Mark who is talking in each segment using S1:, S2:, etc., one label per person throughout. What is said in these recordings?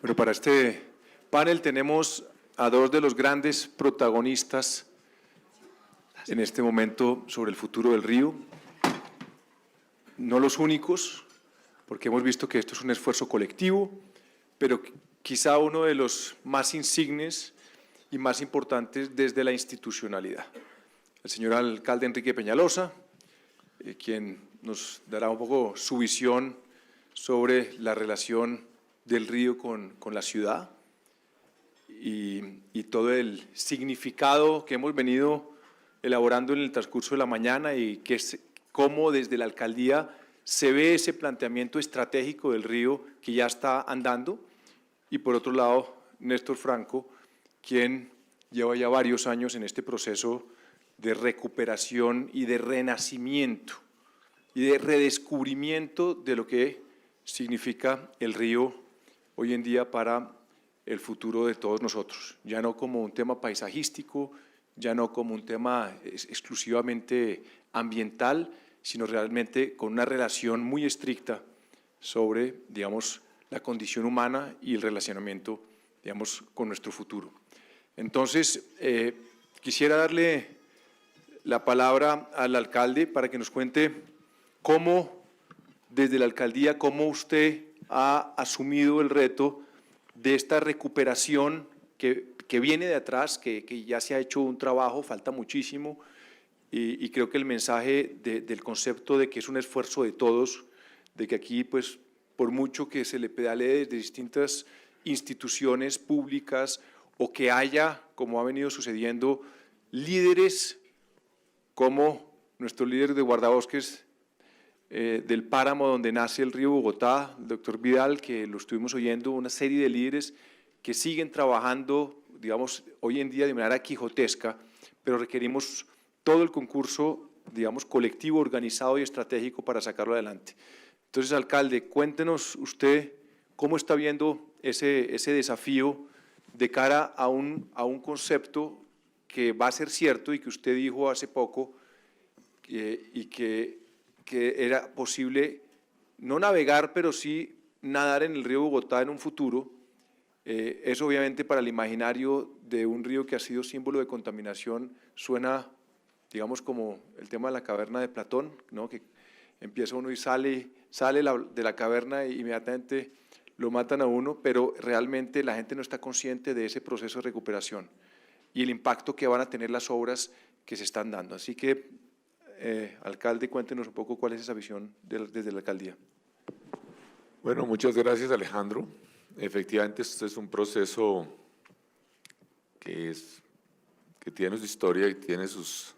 S1: Bueno, para este panel tenemos a dos de los grandes protagonistas en este momento sobre el futuro del río. No los únicos, porque hemos visto que esto es un esfuerzo colectivo, pero quizá uno de los más insignes y más importantes desde la institucionalidad. El señor alcalde Enrique Peñalosa, quien nos dará un poco su visión sobre la relación del río con la ciudad y todo el significado que hemos venido elaborando en el transcurso de la mañana y que es cómo desde la alcaldía se ve ese planteamiento estratégico del río que ya está andando. Y por otro lado, Néstor Franco, quien lleva ya varios años en este proceso de recuperación y de renacimiento y de redescubrimiento de lo que significa el río hoy en día para el futuro de todos nosotros, ya no como un tema paisajístico, ya no como un tema exclusivamente ambiental, sino realmente con una relación muy estricta sobre, digamos, la condición humana y el relacionamiento, digamos, con nuestro futuro. Entonces, quisiera darle la palabra al alcalde para que nos cuente cómo, desde la alcaldía, cómo usted ha asumido el reto de esta recuperación que viene de atrás, que ya se ha hecho un trabajo, falta muchísimo, y creo que el mensaje del concepto de que es un esfuerzo de todos, de que aquí, pues, por mucho que se le pedalee desde distintas instituciones públicas o que haya, como ha venido sucediendo, líderes como nuestro líder de guardabosques del páramo donde nace el río Bogotá, el doctor Vidal, que lo estuvimos oyendo, una serie de líderes que siguen trabajando, digamos, hoy en día de manera quijotesca, pero requerimos todo el concurso, digamos, colectivo, organizado y estratégico para sacarlo adelante. Entonces, alcalde, cuéntenos usted cómo está viendo ese desafío de cara a un concepto que va a ser cierto y que usted dijo hace poco y que era posible no navegar, pero sí nadar en el río Bogotá en un futuro. Eso obviamente para el imaginario de un río que ha sido símbolo de contaminación suena, digamos, como el tema de la caverna de Platón, ¿no? Que empieza uno y sale de la caverna e inmediatamente lo matan a uno, pero realmente la gente no está consciente de ese proceso de recuperación y el impacto que van a tener las obras que se están dando. Así que, alcalde, cuéntenos un poco cuál es esa visión desde la alcaldía.
S2: Bueno, muchas gracias, Alejandro. Efectivamente, este es un proceso que tiene su historia y tiene sus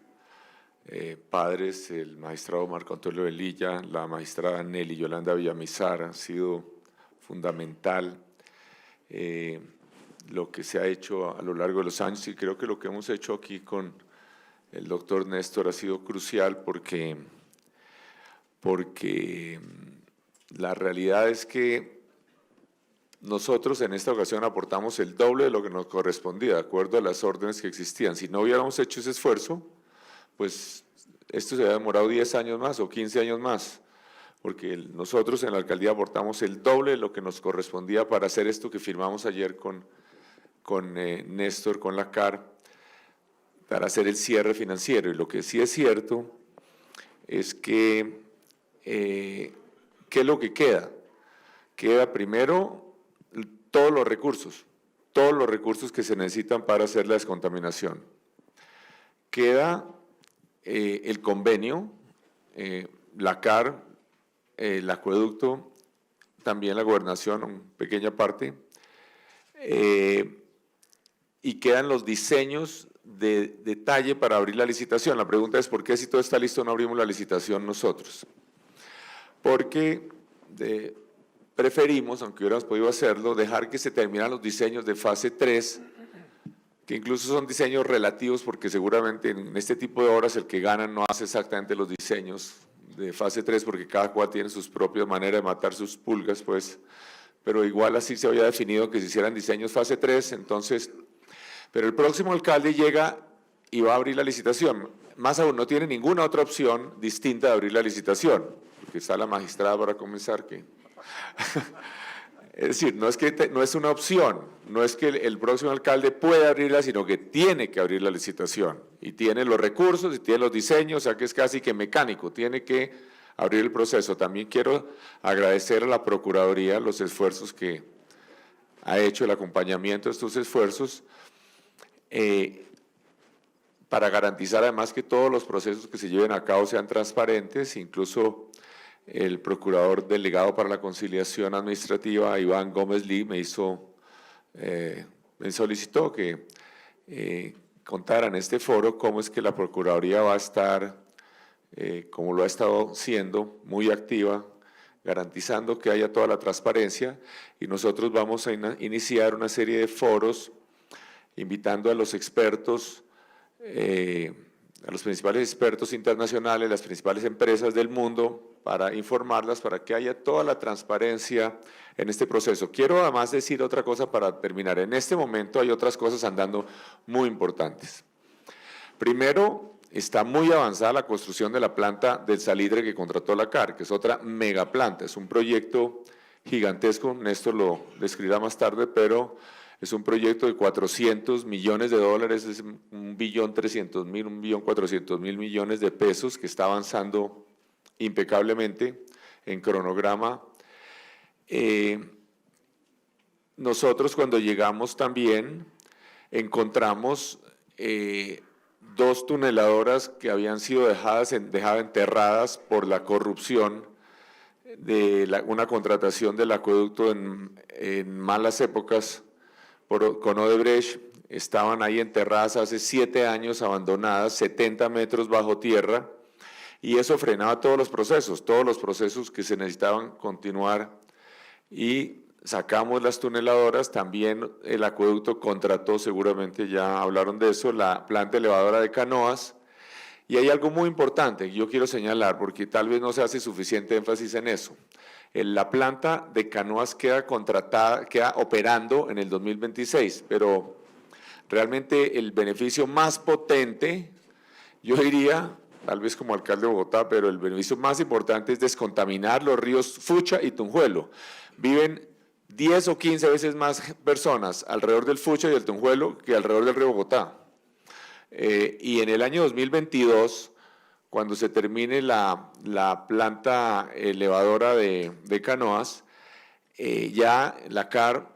S2: padres, el magistrado Marco Antonio Velilla, la magistrada Nelly Yolanda Villamizar, ha sido fundamental lo que se ha hecho a lo largo de los años, y creo que lo que hemos hecho aquí con el doctor Néstor ha sido crucial porque la realidad es que nosotros en esta ocasión aportamos el doble de lo que nos correspondía, de acuerdo a las órdenes que existían. Si no hubiéramos hecho ese esfuerzo, pues esto se había demorado 10 años más o 15 años más, porque nosotros en la alcaldía aportamos el doble de lo que nos correspondía para hacer esto que firmamos ayer con Néstor, con la CAR, para hacer el cierre financiero. Y lo que sí es cierto es que, ¿qué es lo que queda? Queda primero todos los recursos que se necesitan para hacer la descontaminación. Queda el convenio, la CAR, el acueducto, también la gobernación, en pequeña parte, y quedan los diseños de detalle para abrir la licitación. La pregunta es, ¿por qué si todo está listo no abrimos la licitación nosotros? Porque preferimos, aunque hubiéramos podido hacerlo, dejar que se terminaran los diseños de fase 3, que incluso son diseños relativos, porque seguramente en este tipo de obras el que gana no hace exactamente los diseños de fase 3, porque cada cual tiene sus propias maneras de matar sus pulgas, pues, pero igual así se había definido que se hicieran diseños fase 3, entonces, pero el próximo alcalde llega y va a abrir la licitación. más aún, no tiene ninguna otra opción distinta de abrir la licitación, porque está la magistrada para comenzar que… Es decir, no es una opción, no es que el próximo alcalde pueda abrirla, sino que tiene que abrir la licitación y tiene los recursos y tiene los diseños, o sea que es casi que mecánico, tiene que abrir el proceso. También quiero agradecer a la Procuraduría los esfuerzos que ha hecho, el acompañamiento de estos esfuerzos, para garantizar además que todos los procesos que se lleven a cabo sean transparentes, incluso el procurador delegado para la conciliación administrativa, Iván Gómez Lee, me solicitó que contara en este foro cómo es que la Procuraduría va a estar, como lo ha estado siendo, muy activa, garantizando que haya toda la transparencia, y nosotros vamos a iniciar una serie de foros invitando a los expertos, a los principales expertos internacionales, las principales empresas del mundo, para informarlas, para que haya toda la transparencia en este proceso. Quiero además decir otra cosa para terminar. En este momento hay otras cosas andando muy importantes. Primero, está muy avanzada la construcción de la planta del salitre que contrató la CAR, que es otra megaplanta, es un proyecto gigantesco, Néstor lo describirá más tarde, pero es un proyecto de 400 millones de dólares, es 1.300.000, 1.400.000 millones de pesos, que está avanzando impecablemente en cronograma. Nosotros cuando llegamos también encontramos 2 tuneladoras que habían sido dejadas enterradas por la corrupción de una contratación del acueducto en malas épocas con Odebrecht. Estaban ahí enterradas hace 7 años, abandonadas, 70 metros bajo tierra, y eso frenaba todos los procesos que se necesitaban continuar, y sacamos las tuneladoras. También el acueducto contrató, seguramente ya hablaron de eso, la planta elevadora de Canoas. Y hay algo muy importante que yo quiero señalar, porque tal vez no se hace suficiente énfasis en eso. La planta de Canoas queda operando en el 2026, pero realmente el beneficio más potente, yo diría, tal vez como alcalde de Bogotá, pero el beneficio más importante es descontaminar los ríos Fucha y Tunjuelo. Viven 10 o 15 veces más personas alrededor del Fucha y del Tunjuelo que alrededor del río Bogotá. Y en el año 2022, cuando se termine la planta elevadora de Canoas, ya la CAR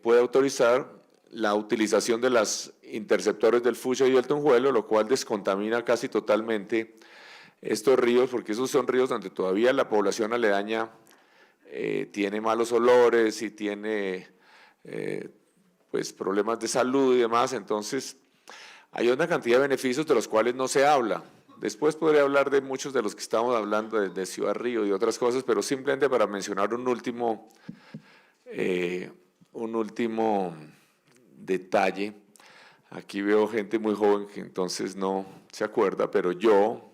S2: puede autorizar la utilización de las interceptores del Fucha y del Tunjuelo, lo cual descontamina casi totalmente estos ríos, porque esos son ríos donde todavía la población aledaña tiene malos olores y tiene pues problemas de salud y demás. Entonces hay una cantidad de beneficios de los cuales no se habla. Después podría hablar de muchos de los que estamos hablando, de Ciudad Río y otras cosas, pero simplemente para mencionar un último detalle. Aquí veo gente muy joven que entonces no se acuerda, pero yo,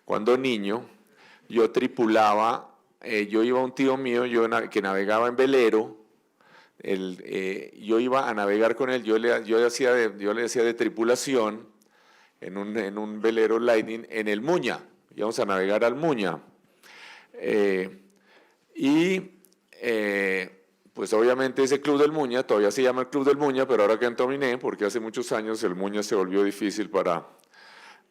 S2: cuando niño, yo tripulaba, yo iba a un tío mío que navegaba en velero. Yo iba a navegar con él, yo le hacía de tripulación en un velero Lightning en el Muña. Íbamos a navegar al Muña. Pues obviamente ese Club del Muña todavía se llama el Club del Muña, pero ahora que entominé, porque hace muchos años el Muña se volvió difícil para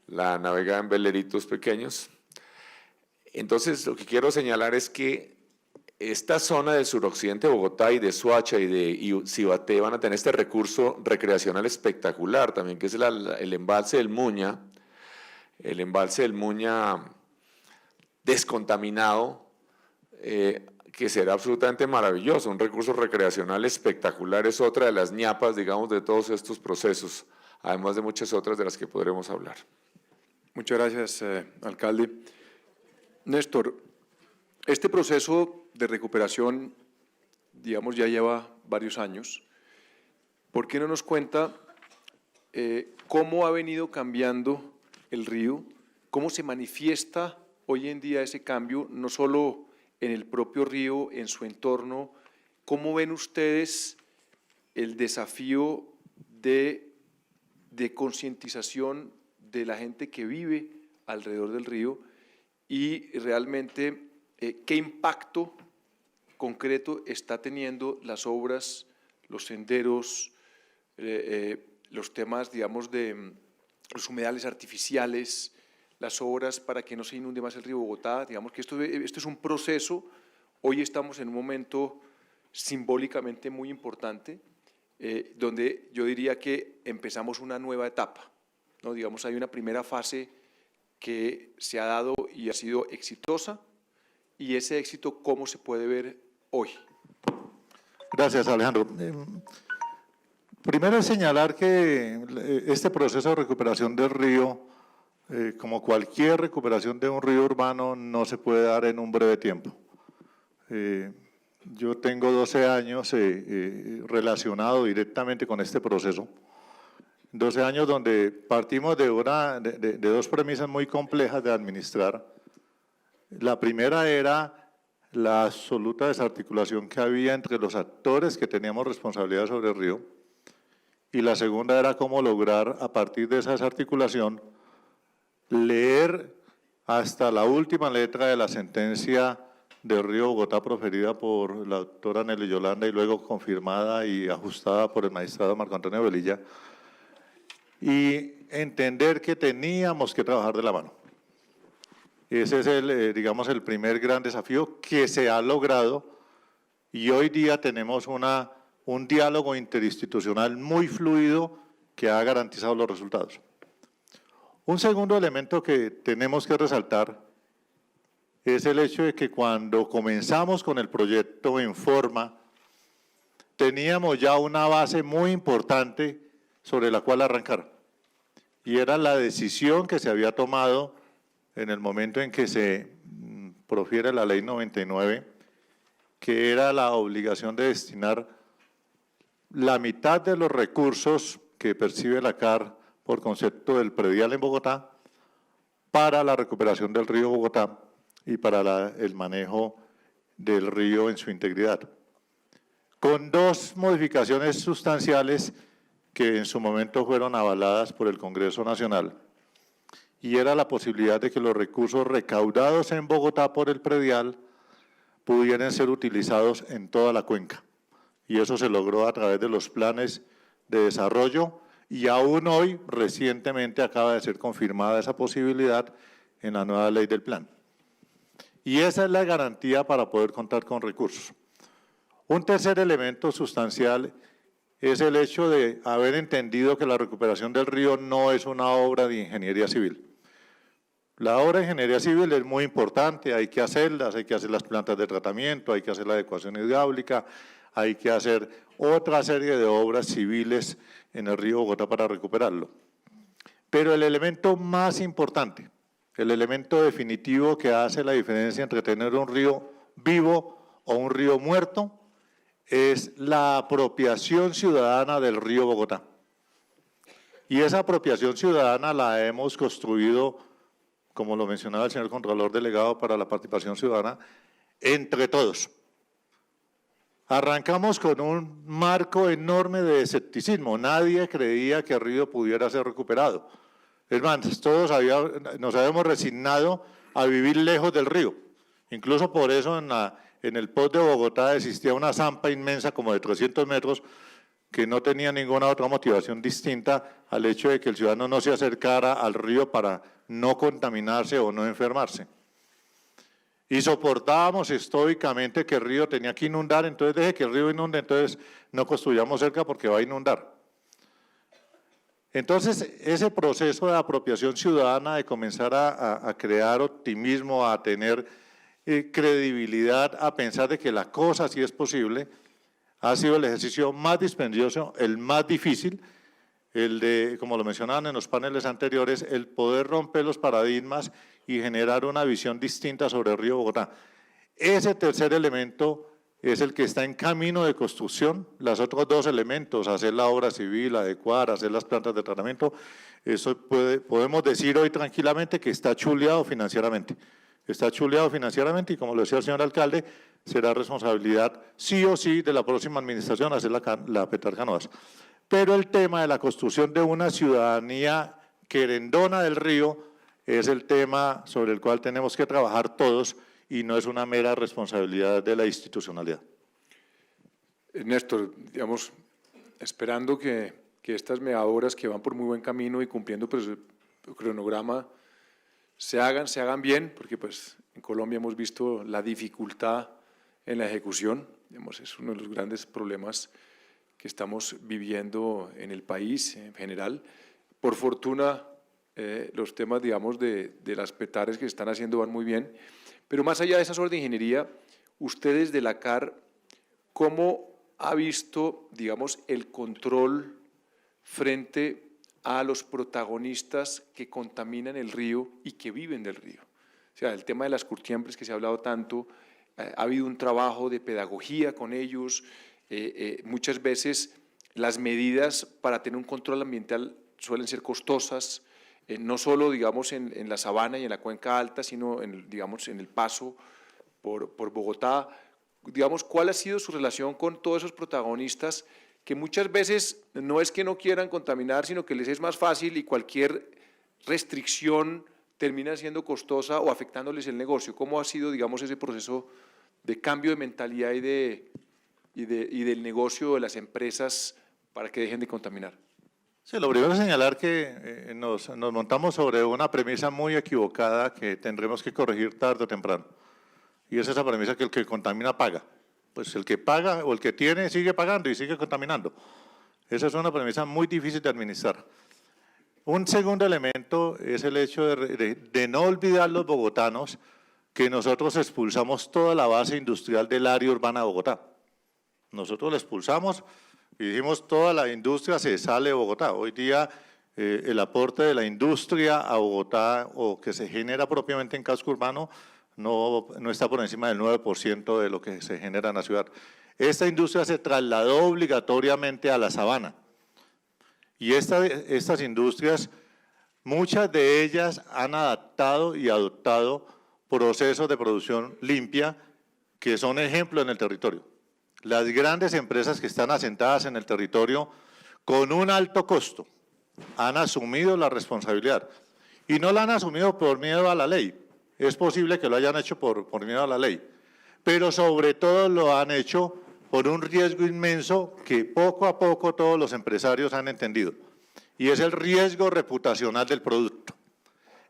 S2: la navegada en veleritos pequeños. Entonces lo que quiero señalar es que esta zona del suroccidente de Bogotá y de Soacha y de Cibaté van a tener este recurso recreacional espectacular también, que es el embalse del Muña, descontaminado, que será absolutamente maravilloso, un recurso recreacional espectacular. Es otra de las ñapas, digamos, de todos estos procesos, además de muchas otras de las que podremos hablar.
S1: Muchas gracias, alcalde. Néstor, este proceso de recuperación, digamos, ya lleva varios años. ¿Por qué no nos cuenta cómo ha venido cambiando el río, cómo se manifiesta hoy en día ese cambio, no solo en el propio río, en su entorno? ¿Cómo ven ustedes el desafío de concientización de la gente que vive alrededor del río y realmente qué impacto concreto está teniendo las obras, los senderos, los temas, digamos, de los humedales artificiales, las obras para que no se inunde más el río Bogotá. Digamos que esto es un proceso. Hoy estamos en un momento simbólicamente muy importante, donde yo diría que empezamos una nueva etapa, ¿no? Digamos, hay una primera fase que se ha dado y ha sido exitosa, y ese éxito, ¿cómo se puede ver hoy?
S3: Gracias, Alejandro. Primero es señalar que este proceso de recuperación del río, como cualquier recuperación de un río urbano, no se puede dar en un breve tiempo. Yo tengo 12 años relacionado directamente con este proceso, 12 años donde partimos de dos premisas muy complejas de administrar. La primera era la absoluta desarticulación que había entre los actores que teníamos responsabilidad sobre el río, y la segunda era cómo lograr, a partir de esa desarticulación, leer hasta la última letra de la sentencia del río Bogotá proferida por la doctora Nelly Yolanda y luego confirmada y ajustada por el magistrado Marco Antonio Velilla, y entender que teníamos que trabajar de la mano. Ese es digamos, el primer gran desafío que se ha logrado, y hoy día tenemos un diálogo interinstitucional muy fluido que ha garantizado los resultados. Un segundo elemento que tenemos que resaltar es el hecho de que cuando comenzamos con el proyecto en forma, teníamos ya una base muy importante sobre la cual arrancar, y era la decisión que se había tomado en el momento en que se profiere la Ley 99, que era la obligación de destinar la mitad de los recursos que percibe la CAR por concepto del predial en Bogotá para la recuperación del río Bogotá y para el manejo del río en su integridad, con dos modificaciones sustanciales que en su momento fueron avaladas por el Congreso Nacional, y era la posibilidad de que los recursos recaudados en Bogotá por el predial pudieran ser utilizados en toda la cuenca. Y eso se logró a través de los planes de desarrollo, y aún hoy, recientemente, acaba de ser confirmada esa posibilidad en la nueva ley del plan. Y esa es la garantía para poder contar con recursos. Un tercer elemento sustancial es el hecho de haber entendido que la recuperación del río no es una obra de ingeniería civil. La obra de ingeniería civil es muy importante, hay que hacer las plantas de tratamiento, hay que hacer la adecuación hidráulica, hay que hacer otra serie de obras civiles en el río Bogotá para recuperarlo. Pero el elemento más importante, el elemento definitivo que hace la diferencia entre tener un río vivo o un río muerto, es la apropiación ciudadana del río Bogotá. Y esa apropiación ciudadana la hemos construido, como lo mencionaba el señor Contralor Delegado para la Participación Ciudadana, entre todos. Arrancamos con un marco enorme de escepticismo. Nadie creía que el río pudiera ser recuperado. Es más, todos nos habíamos resignado a vivir lejos del río. Incluso por eso en el POT de Bogotá existía una zampa inmensa como de 300 metros que no tenía ninguna otra motivación distinta al hecho de que el ciudadano no se acercara al río para no contaminarse o no enfermarse. Y soportábamos estoicamente que el río tenía que inundar, entonces deje que el río inunde, entonces no construyamos cerca porque va a inundar. Entonces, ese proceso de apropiación ciudadana, de comenzar a crear optimismo, a tener credibilidad, a pensar de que la cosa sí es posible, ha sido el ejercicio más dispendioso, el más difícil, el de, como lo mencionaban en los paneles anteriores, el poder romper los paradigmas y generar una visión distinta sobre el río Bogotá. Ese tercer elemento es el que está en camino de construcción. Los otros dos elementos, hacer la obra civil, adecuar, hacer las plantas de tratamiento, eso podemos decir hoy tranquilamente que está chuleado financieramente. Está chuleado financieramente y, como lo decía el señor alcalde, será responsabilidad sí o sí de la próxima administración hacer la Petrar Canoas. Pero el tema de la construcción de una ciudadanía querendona del río es el tema sobre el cual tenemos que trabajar todos y no es una mera responsabilidad de la institucionalidad.
S1: Néstor, digamos, esperando que estas megadoras que van por muy buen camino y cumpliendo pues, el cronograma se hagan bien, porque pues en Colombia hemos visto la dificultad en la ejecución, digamos, es uno de los grandes problemas que estamos viviendo en el país en general. Por fortuna, los temas, digamos, de las PETARES que se están haciendo van muy bien, pero más allá de esas obras de ingeniería, ustedes de la CAR, ¿cómo ha visto, digamos, el control frente a los protagonistas que contaminan el río y que viven del río? O sea, el tema de las curtiembres que se ha hablado tanto, ha habido un trabajo de pedagogía con ellos, muchas veces las medidas para tener un control ambiental suelen ser costosas, no solo, digamos, en la sabana y en la cuenca alta, sino, digamos, en el paso por Bogotá. Digamos, ¿cuál ha sido su relación con todos esos protagonistas que muchas veces no es que no quieran contaminar, sino que les es más fácil y cualquier restricción termina siendo costosa o afectándoles el negocio? ¿Cómo ha sido, digamos, ese proceso de cambio de mentalidad y del negocio de las empresas para que dejen de contaminar?
S3: Sí, lo primero es señalar que nos montamos sobre una premisa muy equivocada que tendremos que corregir tarde o temprano. Y es esa premisa que el que contamina paga. Pues el que paga o el que tiene sigue pagando y sigue contaminando. Esa es una premisa muy difícil de administrar. Un segundo elemento es el hecho de no olvidar los bogotanos que nosotros expulsamos toda la base industrial del área urbana de Bogotá. Nosotros la expulsamos y dijimos toda la industria se sale de Bogotá. Hoy día el aporte de la industria a Bogotá o que se genera propiamente en casco urbano no está por encima del 9% de lo que se genera en la ciudad. Esta industria se trasladó obligatoriamente a la sabana y estas industrias, muchas de ellas han adaptado y adoptado procesos de producción limpia que son ejemplo en el territorio. Las grandes empresas que están asentadas en el territorio con un alto costo han asumido la responsabilidad y no la han asumido por miedo a la ley. Es posible que lo hayan hecho por miedo a la ley, pero sobre todo lo han hecho por un riesgo inmenso que poco a poco todos los empresarios han entendido, y es el riesgo reputacional del producto.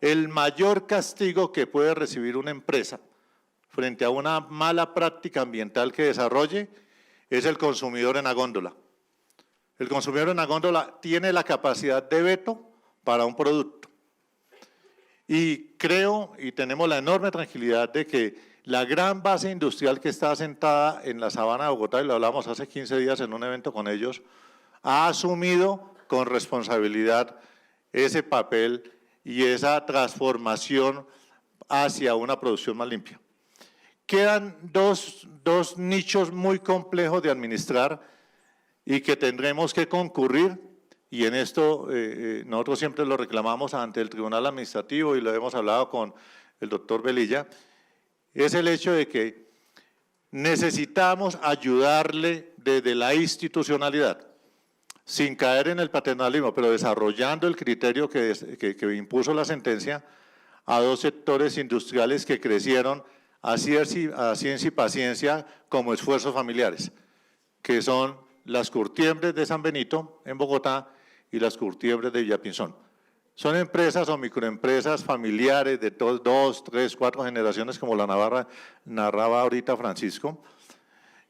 S3: El mayor castigo que puede recibir una empresa frente a una mala práctica ambiental que desarrolle es el consumidor en la góndola. El consumidor en la góndola tiene la capacidad de veto para un producto. Y creo y tenemos la enorme tranquilidad de que la gran base industrial que está asentada en la sabana de Bogotá, y lo hablamos hace 15 días en un evento con ellos, ha asumido con responsabilidad ese papel y esa transformación hacia una producción más limpia. Quedan dos nichos muy complejos de administrar y que tendremos que concurrir, y en esto nosotros siempre lo reclamamos ante el Tribunal Administrativo y lo hemos hablado con el doctor Velilla, es el hecho de que necesitamos ayudarle desde la institucionalidad, sin caer en el paternalismo, pero desarrollando el criterio que impuso la sentencia a dos sectores industriales que crecieron a ciencia y paciencia como esfuerzos familiares, que son las curtiembres de San Benito en Bogotá y las curtiembres de Villapinzón. Son empresas o microempresas familiares de 2, 3, 4 generaciones, como la narraba ahorita Francisco,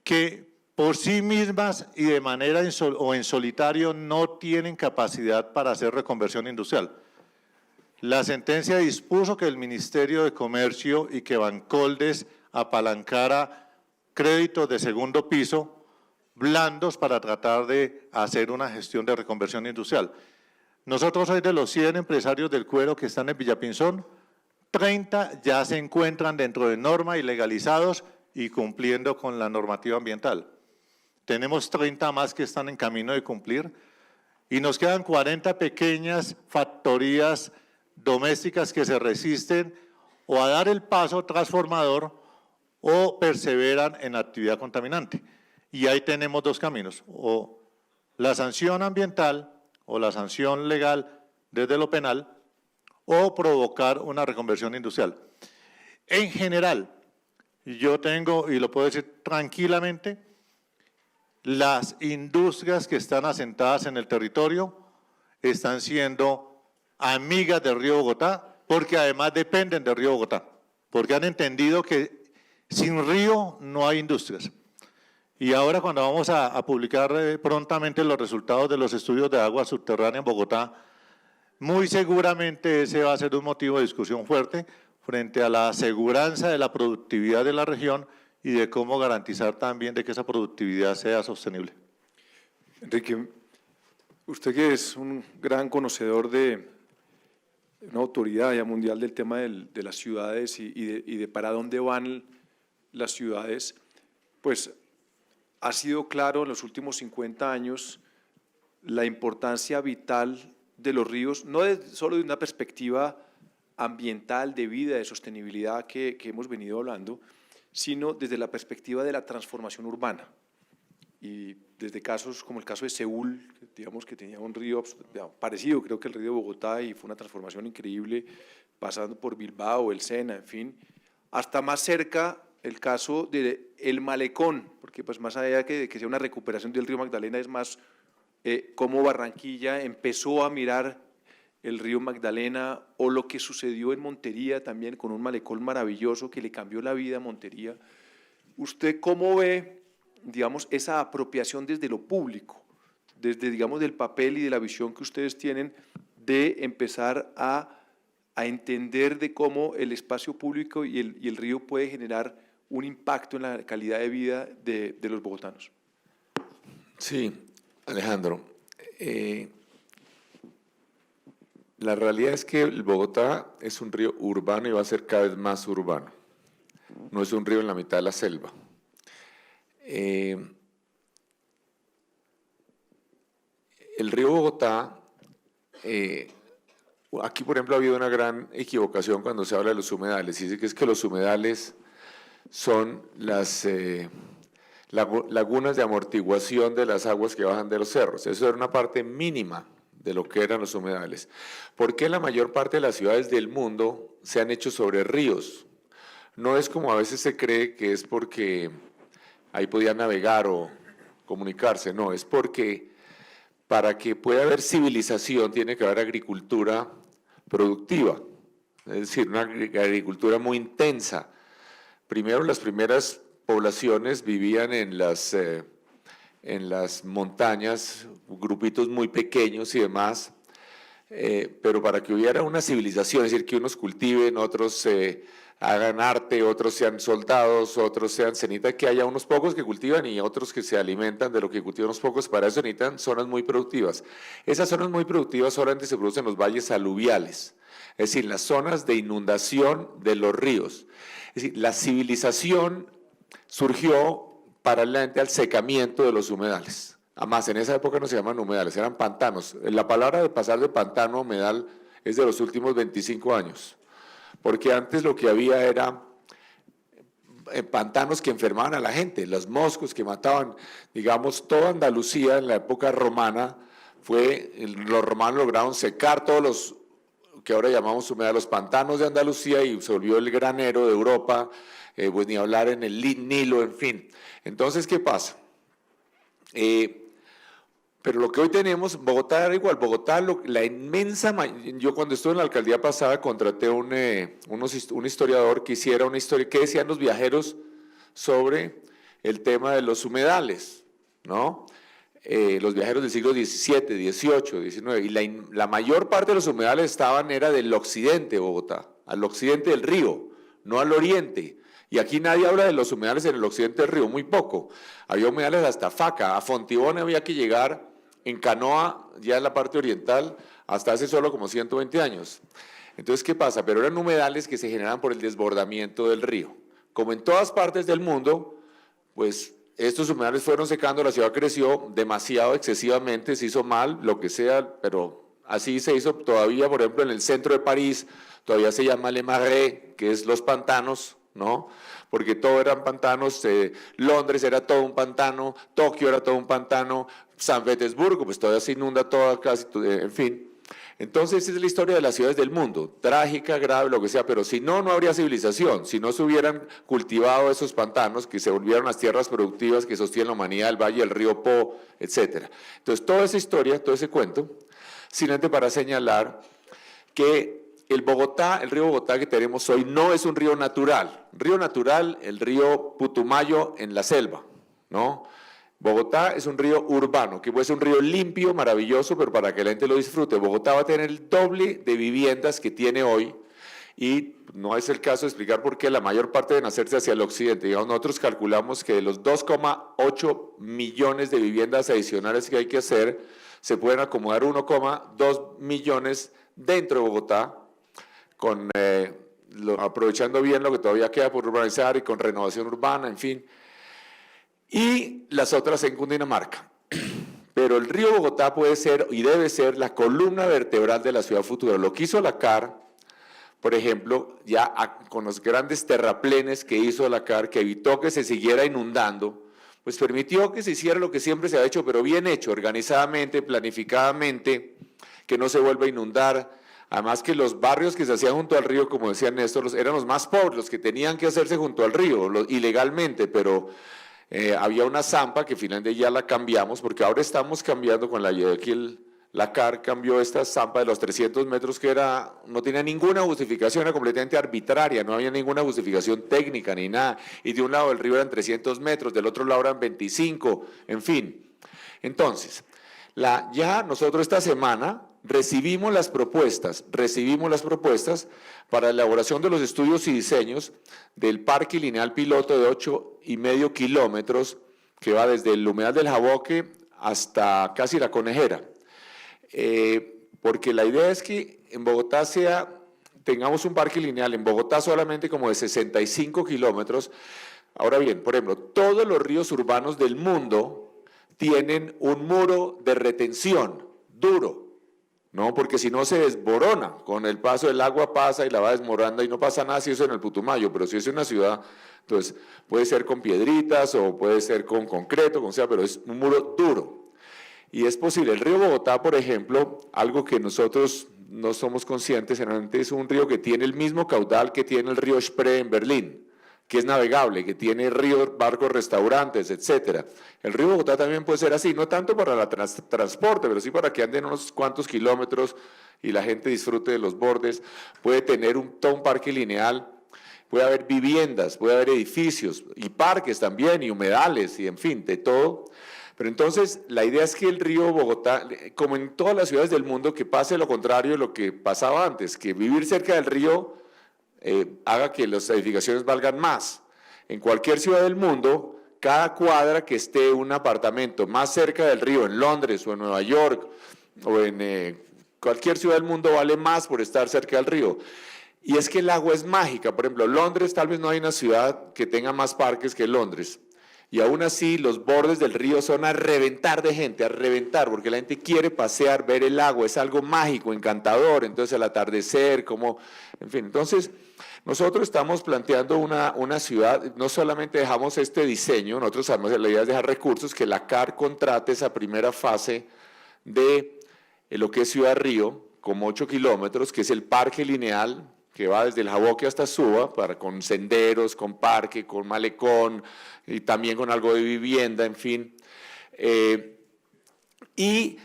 S3: que por sí mismas y de manera en solitario no tienen capacidad para hacer reconversión industrial. La sentencia dispuso que el Ministerio de Comercio y que Bancoldes apalancara créditos de segundo piso blandos para tratar de hacer una gestión de reconversión industrial. Nosotros hoy de los 100 empresarios del cuero que están en Villapinzón, 30 ya se encuentran dentro de norma y legalizados y cumpliendo con la normativa ambiental. Tenemos 30 más que están en camino de cumplir y nos quedan 40 pequeñas factorías domésticas que se resisten o a dar el paso transformador o perseveran en actividad contaminante. Y ahí tenemos dos caminos, o la sanción ambiental o la sanción legal desde lo penal o provocar una reconversión industrial. En general, yo tengo, y lo puedo decir tranquilamente, las industrias que están asentadas en el territorio están siendo amigas del Río Bogotá, porque además dependen del Río Bogotá, porque han entendido que sin río no hay industrias. Y ahora cuando vamos a publicar prontamente los resultados de los estudios de agua subterránea en Bogotá, muy seguramente ese va a ser un motivo de discusión fuerte frente a la aseguranza de la productividad de la región y de cómo garantizar también de que esa productividad sea sostenible.
S1: Enrique, usted que es un gran conocedor de una autoridad ya mundial del tema de las ciudades y de para dónde van las ciudades, pues ha sido claro en los últimos 50 años la importancia vital de los ríos, no solo de una perspectiva ambiental, de vida, de sostenibilidad que hemos venido hablando, sino desde la perspectiva de la transformación urbana. Y desde casos como el caso de Seúl, digamos que tenía un río parecido, creo que el río de Bogotá, y fue una transformación increíble, pasando por Bilbao, el Sena, en fin, hasta más cerca el caso del Malecón, porque pues más allá de que sea una recuperación del río Magdalena, es más cómo Barranquilla empezó a mirar el río Magdalena, o lo que sucedió en Montería también con un malecón maravilloso que le cambió la vida a Montería. ¿Usted cómo ve, digamos, esa apropiación desde lo público, desde, digamos, del papel y de la visión que ustedes tienen de empezar a entender de cómo el espacio público y el río puede generar un impacto en la calidad de vida de los bogotanos?
S2: Sí, Alejandro. La realidad es que el Bogotá es un río urbano y va a ser cada vez más urbano. No es un río en la mitad de la selva. El río Bogotá, aquí por ejemplo ha habido una gran equivocación cuando se habla de los humedales. Dice que es que los humedales son las lagunas de amortiguación de las aguas que bajan de los cerros. Eso era una parte mínima de lo que eran los humedales. ¿Por qué la mayor parte de las ciudades del mundo se han hecho sobre ríos? No es como a veces se cree que es porque ahí podían navegar o comunicarse, no, es porque para que pueda haber civilización tiene que haber agricultura productiva, es decir, una agricultura muy intensa. Primero, las primeras poblaciones vivían en las montañas, grupitos muy pequeños y demás, pero para que hubiera una civilización, es decir, que unos cultiven, otros hagan arte, otros sean soldados, otros sean cenitas, que haya unos pocos que cultivan y otros que se alimentan de lo que cultivan unos pocos, para eso necesitan zonas muy productivas. Esas zonas muy productivas solamente se producen en los valles aluviales, es decir, las zonas de inundación de los ríos. Es decir, la civilización surgió paralelamente al secamiento de los humedales. Además, en esa época no se llaman humedales, eran pantanos. La palabra de pasar de pantano a humedal es de los últimos 25 años, porque antes lo que había era pantanos que enfermaban a la gente, los moscos que mataban, digamos, toda Andalucía en la época romana, los romanos lograron secar todos los que ahora llamamos humedales, los pantanos de Andalucía, y se volvió el granero de Europa, pues ni hablar en el Nilo, en fin. Entonces, ¿qué pasa? Pero lo que hoy tenemos, Bogotá era igual. Bogotá, la inmensa, yo cuando estuve en la alcaldía pasada contraté un historiador que hiciera una historia, ¿qué decían los viajeros sobre el tema de los humedales? ¿No? Los viajeros del siglo XVII, XVIII, XIX, y la mayor parte de los humedales era del occidente de Bogotá, al occidente del río, no al oriente. Y aquí nadie habla de los humedales en el occidente del río, muy poco. Había humedales hasta Faca, a Fontibón había que llegar en canoa, ya en la parte oriental, hasta hace solo como 120 años. Entonces, ¿qué pasa? Pero eran humedales que se generaban por el desbordamiento del río. Como en todas partes del mundo, pues estos humedales fueron secando, la ciudad creció demasiado, excesivamente, se hizo mal, lo que sea, pero así se hizo todavía, por ejemplo, en el centro de París, todavía se llama Le Marais, que es los pantanos, ¿no? Porque todo eran pantanos, Londres era todo un pantano, Tokio era todo un pantano, San Petersburgo, pues todavía se inunda toda, casi, en fin. Entonces, esa es la historia de las ciudades del mundo, trágica, grave, lo que sea, pero si no, no habría civilización, si no se hubieran cultivado esos pantanos que se volvieron las tierras productivas que sostienen la humanidad, el valle del río Po, etc. Entonces, toda esa historia, todo ese cuento, simplemente para señalar que el río Bogotá que tenemos hoy no es un río natural. Río natural, el río Putumayo en la selva, ¿no? Bogotá es un río urbano, que puede ser un río limpio, maravilloso, pero para que la gente lo disfrute. Bogotá va a tener el doble de viviendas que tiene hoy y no es el caso de explicar por qué la mayor parte deben hacerse hacia el occidente. Digamos, nosotros calculamos que de los 2,8 millones de viviendas adicionales que hay que hacer, se pueden acomodar 1,2 millones dentro de Bogotá, aprovechando bien lo que todavía queda por urbanizar y con renovación urbana, en fin. Y las otras en Cundinamarca. Pero el río Bogotá puede ser y debe ser la columna vertebral de la ciudad futura. Lo que hizo la CAR, por ejemplo, ya con los grandes terraplenes que hizo la CAR, que evitó que se siguiera inundando, pues permitió que se hiciera lo que siempre se ha hecho, pero bien hecho, organizadamente, planificadamente, que no se vuelva a inundar. Además que los barrios que se hacían junto al río, como decía Néstor, eran los más pobres, los que tenían que hacerse junto al río, ilegalmente, pero había una zampa que finalmente ya la cambiamos, porque ahora estamos cambiando con la CAR cambió esta zampa de los 300 metros que no tenía ninguna justificación, era completamente arbitraria, no había ninguna justificación técnica ni nada, y de un lado del río eran 300 metros, del otro lado eran 25, en fin. Entonces, ya nosotros esta semana recibimos las propuestas para la elaboración de los estudios y diseños del parque lineal piloto de 8,5 kilómetros que va desde el humedal del Jaboque hasta casi la Conejera. Porque la idea es que en Bogotá tengamos un parque lineal, en Bogotá solamente como de 65 kilómetros. Ahora bien, por ejemplo, todos los ríos urbanos del mundo tienen un muro de retención duro, ¿no? Porque si no se desborona, con el paso del agua pasa y la va desmoronando y no pasa nada si eso en el Putumayo, pero si es una ciudad, entonces puede ser con piedritas o puede ser con concreto, como sea, pero es un muro duro. Y es posible, el río Bogotá, por ejemplo, algo que nosotros no somos conscientes, generalmente es un río que tiene el mismo caudal que tiene el río Spree en Berlín, que es navegable, que tiene ríos, barcos, restaurantes, etcétera. El río Bogotá también puede ser así, no tanto para el transporte, pero sí para que anden unos cuantos kilómetros y la gente disfrute de los bordes. Puede tener todo un parque lineal, puede haber viviendas, puede haber edificios y parques también, y humedales, y en fin, de todo. Pero entonces la idea es que el río Bogotá, como en todas las ciudades del mundo, que pase lo contrario de lo que pasaba antes, que vivir cerca del río haga que las edificaciones valgan más. En cualquier ciudad del mundo, cada cuadra que esté un apartamento más cerca del río, en Londres o en Nueva York o en cualquier ciudad del mundo, vale más por estar cerca del río. Y es que el agua es mágica. Por ejemplo, Londres, tal vez no hay una ciudad que tenga más parques que Londres. Y aún así los bordes del río son a reventar de gente, a reventar, porque la gente quiere pasear, ver el agua, es algo mágico, encantador, entonces el atardecer, en fin. Entonces, nosotros estamos planteando una ciudad, no solamente dejamos este diseño, nosotros la idea es dejar recursos, que la CAR contrate esa primera fase de lo que es Ciudad Río, como 8 kilómetros, que es el parque lineal, que va desde el Jaboque hasta Suba, con senderos, con parque, con malecón, y también con algo de vivienda, en fin. Y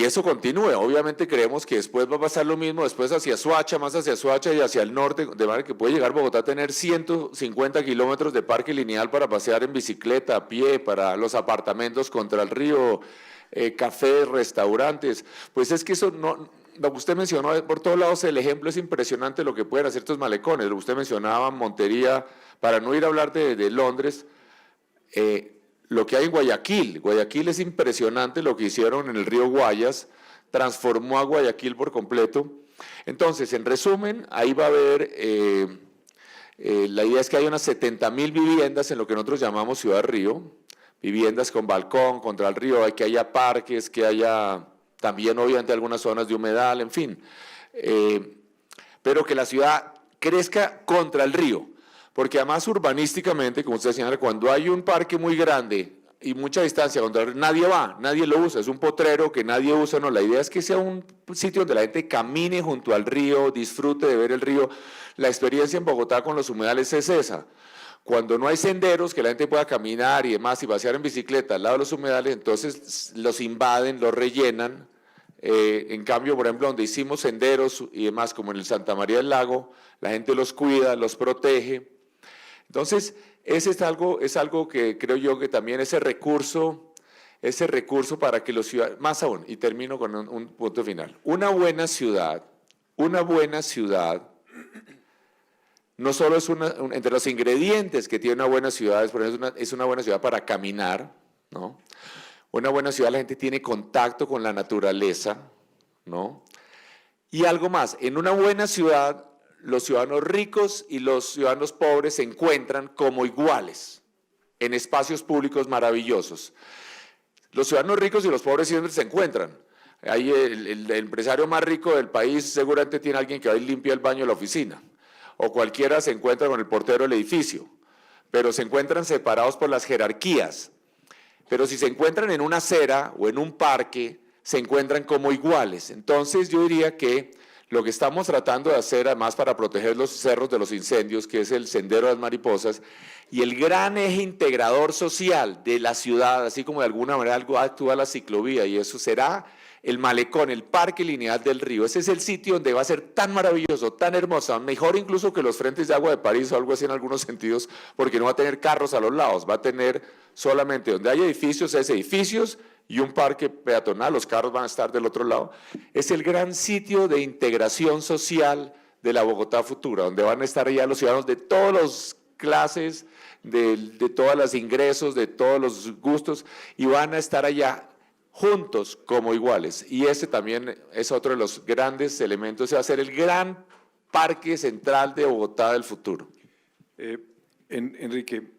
S2: eso continúe. Obviamente creemos que después va a pasar lo mismo, después hacia Soacha, más hacia Soacha y hacia el norte, de manera que puede llegar Bogotá a tener 150 kilómetros de parque lineal para pasear en bicicleta, a pie, para los apartamentos contra el río, cafés, restaurantes. Pues es que eso no... Lo que usted mencionó, por todos lados el ejemplo es impresionante lo que pueden hacer estos malecones. Lo que usted mencionaba, Montería, para no ir a hablar de Londres, lo que hay en Guayaquil. Guayaquil es impresionante lo que hicieron en el río Guayas, transformó a Guayaquil por completo. Entonces, en resumen, ahí va a haber, la idea es que hay unas 70,000 viviendas en lo que nosotros llamamos Ciudad Río, viviendas con balcón contra el río, que haya parques, que haya... También obviamente algunas zonas de humedal, en fin, pero que la ciudad crezca contra el río, porque además urbanísticamente, como usted señala, cuando hay un parque muy grande y mucha distancia, cuando nadie va, nadie lo usa, es un potrero que nadie usa, no, la idea es que sea un sitio donde la gente camine junto al río, disfrute de ver el río. La experiencia en Bogotá con los humedales es esa. Cuando no hay senderos que la gente pueda caminar y demás y pasear en bicicleta al lado de los humedales, entonces los invaden, los rellenan. En cambio, por ejemplo, donde hicimos senderos y demás, como en el Santa María del Lago, la gente los cuida, los protege. Entonces, ese es algo que creo yo que también ese recurso para que los ciudadanos, más aún, y termino con un punto final, una buena ciudad, no solo es entre los ingredientes que tiene una buena ciudad, es una buena ciudad para caminar, ¿no? Una buena ciudad, la gente tiene contacto con la naturaleza, ¿no? Y algo más, en una buena ciudad, los ciudadanos ricos y los ciudadanos pobres se encuentran como iguales en espacios públicos maravillosos. Los ciudadanos ricos y los pobres siempre se encuentran. Ahí el empresario más rico del país seguramente tiene alguien que va y limpia el baño de la oficina, o cualquiera se encuentra con el portero del edificio, pero se encuentran separados por las jerarquías. Pero si se encuentran en una acera o en un parque, se encuentran como iguales. Entonces yo diría que lo que estamos tratando de hacer, además para proteger los cerros de los incendios, que es el Sendero de las Mariposas, y el gran eje integrador social de la ciudad, así como de alguna manera algo actúa la ciclovía, y eso será el malecón, el parque lineal del río. Ese es el sitio donde va a ser tan maravilloso, tan hermoso, mejor incluso que los frentes de agua de París o algo así en algunos sentidos, porque no va a tener carros a los lados, va a tener solamente donde hay edificios, es edificios y un parque peatonal, los carros van a estar del otro lado. Es el gran sitio de integración social de la Bogotá futura, donde van a estar ya los ciudadanos de todas las clases, de todos los ingresos, de todos los gustos, y van a estar allá juntos como iguales. Y ese también es otro de los grandes elementos, ese va a ser el gran parque central de Bogotá del futuro.
S1: Enrique,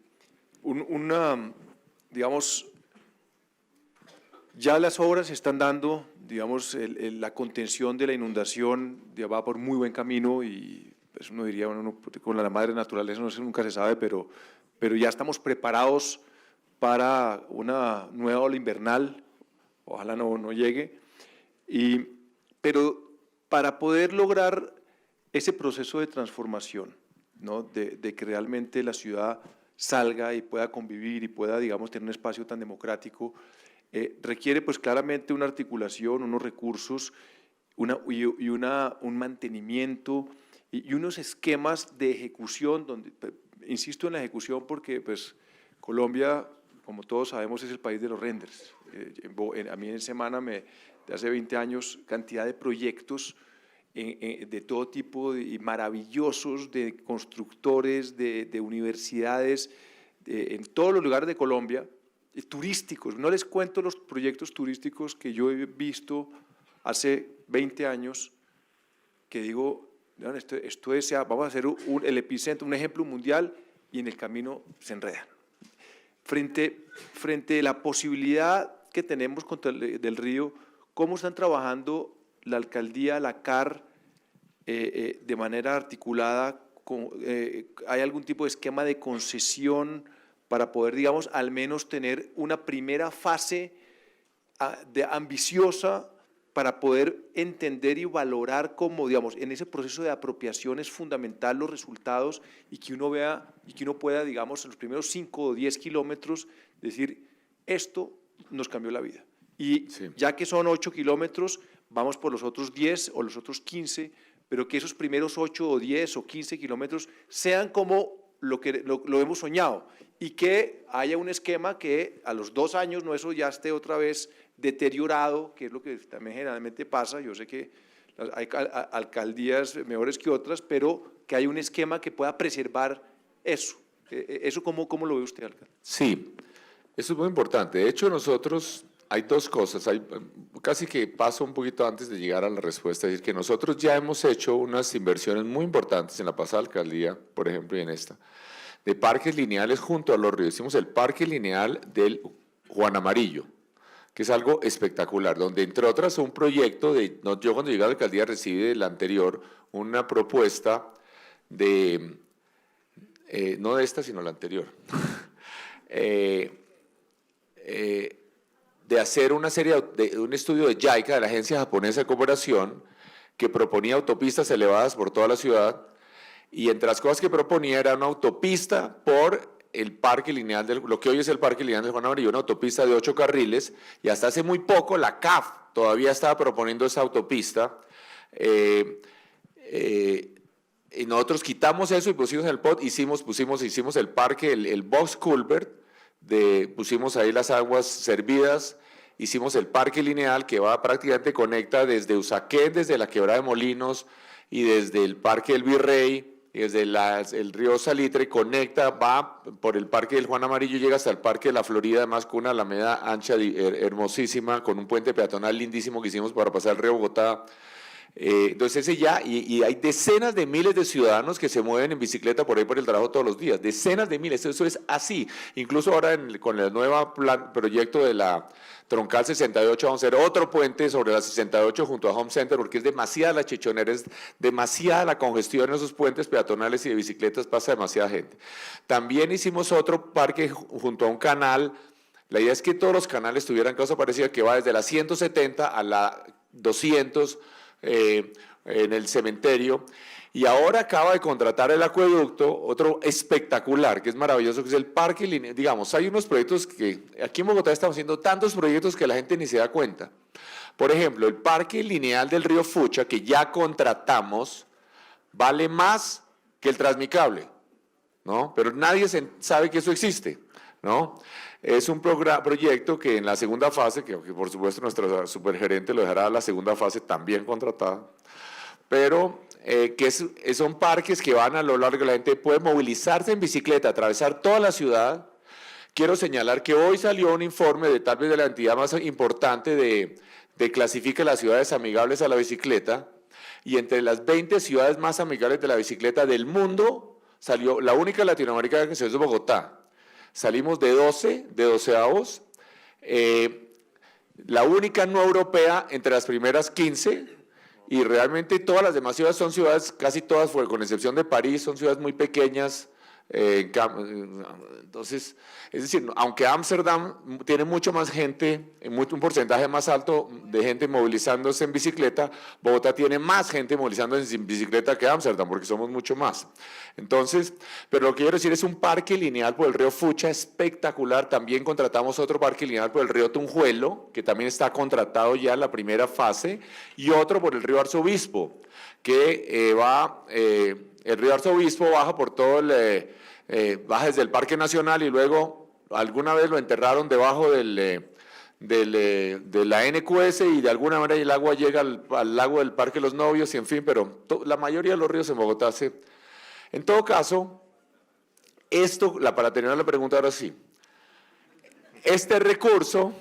S1: digamos, ya las obras se están dando, digamos, la contención de la inundación ya va por muy buen camino y pues uno diría, con la madre naturaleza no sé, nunca se sabe, pero ya estamos preparados para una nueva ola invernal, ojalá no llegue, pero para poder lograr ese proceso de transformación, ¿no? de que realmente la ciudad salga y pueda convivir y pueda, digamos, tener un espacio tan democrático, requiere pues claramente una articulación, unos recursos, un mantenimiento y unos esquemas de ejecución, donde, insisto en la ejecución porque pues Colombia, como todos sabemos, es el país de los renders. A mí en semana, de hace 20 años, cantidad de proyectos de todo tipo y maravillosos, de constructores, de universidades, en todos los lugares de Colombia, turísticos. No les cuento los proyectos turísticos que yo he visto hace 20 años, que digo, esto es, vamos a hacer el epicentro, un ejemplo mundial, y en el camino se enredan. Frente a la posibilidad que tenemos del río, ¿cómo están trabajando la alcaldía, la CAR, de manera articulada? ¿Hay algún tipo de esquema de concesión para poder, digamos, al menos tener una primera fase ambiciosa para poder entender y valorar cómo, digamos, en ese proceso de apropiación es fundamental los resultados y que uno vea y que uno pueda, digamos, en los primeros 5 o 10 kilómetros decir, esto nos cambió la vida? Y sí, ya que son 8 kilómetros, vamos por los otros 10 o los otros 15, pero que esos primeros 8 o 10 o 15 kilómetros sean como lo hemos soñado y que haya un esquema que a los 2 años no eso ya esté otra vez deteriorado, que es lo que también generalmente pasa. Yo sé que hay alcaldías mejores que otras, pero que hay un esquema que pueda preservar eso. ¿Eso cómo lo ve usted, alcalde?
S2: Sí, eso es muy importante. De hecho, nosotros, hay dos cosas, casi que paso un poquito antes de llegar a la respuesta, es decir, que nosotros ya hemos hecho unas inversiones muy importantes en la pasada alcaldía, por ejemplo, y en esta, de parques lineales junto a los ríos. Hicimos el parque lineal del Juan Amarillo, que es algo espectacular, donde entre otras un proyecto yo cuando llegué a la alcaldía recibí del anterior una propuesta de, no de esta sino la anterior, de hacer un estudio de JICA, de la Agencia Japonesa de Cooperación, que proponía autopistas elevadas por toda la ciudad, y entre las cosas que proponía era una autopista por el parque lineal, lo que hoy es el parque lineal del Juan Amarillo, una autopista de 8 carriles, y hasta hace muy poco la CAF todavía estaba proponiendo esa autopista, y nosotros quitamos eso y pusimos en el POT, hicimos el parque, el box culvert, pusimos ahí las aguas servidas, hicimos el parque lineal que va prácticamente conecta desde Usaquén, desde la Quebrada de Molinos y desde el Parque del Virrey, y desde el río Salitre, conecta, va por el Parque del Juan Amarillo, llega hasta el Parque de la Florida, además con una alameda ancha, hermosísima, con un puente peatonal lindísimo que hicimos para pasar el río Bogotá. Entonces ese ya, y hay decenas de miles de ciudadanos que se mueven en bicicleta por ahí por el trabajo todos los días, decenas de miles, eso es así. Incluso ahora con el nuevo proyecto de la Troncal 68 vamos a hacer otro puente sobre la 68 junto a Home Center, porque es demasiada la chichonera, es demasiada la congestión en esos puentes peatonales y de bicicletas, pasa demasiada gente. También hicimos otro parque junto a un canal. La idea es que todos los canales tuvieran cosa parecida, que va desde la 170 a la 200 en el cementerio, y ahora acaba de contratar el acueducto, otro espectacular, que es maravilloso, que es el parque lineal. Digamos, hay unos proyectos que aquí en Bogotá estamos haciendo tantos proyectos que la gente ni se da cuenta. Por ejemplo, el parque lineal del río Fucha, que ya contratamos, vale más que el Transmicable, ¿no? Pero nadie sabe que eso existe, ¿no? Es un proyecto que en la segunda fase, que por supuesto nuestra supergerente lo dejará a la segunda fase también contratada, pero son parques que van a lo largo, la gente puede movilizarse en bicicleta, atravesar toda la ciudad. Quiero señalar que hoy salió un informe de tal vez de la entidad más importante de clasifica las ciudades amigables a la bicicleta, y entre las 20 ciudades más amigables de la bicicleta del mundo, salió la única latinoamericana que se hizo Bogotá. Salimos de 12avos, la única no europea entre las primeras 15, y realmente todas las demás ciudades son ciudades, casi todas, con excepción de París, son ciudades muy pequeñas. Entonces, es decir, aunque Ámsterdam tiene mucho más gente, un porcentaje más alto de gente movilizándose en bicicleta, Bogotá tiene más gente movilizándose en bicicleta que Ámsterdam, porque somos mucho más. Entonces, pero lo que quiero decir es un parque lineal por el río Fucha espectacular. También contratamos otro parque lineal por el río Tunjuelo, que también está contratado ya en la primera fase, y otro por el río Arzobispo, que el río Arzobispo baja por todo baja desde el Parque Nacional, y luego alguna vez lo enterraron debajo de la NQS, y de alguna manera el agua llega al lago del Parque Los Novios, y en fin, pero la mayoría de los ríos en Bogotá En todo caso, para terminar la pregunta ahora sí, este recurso,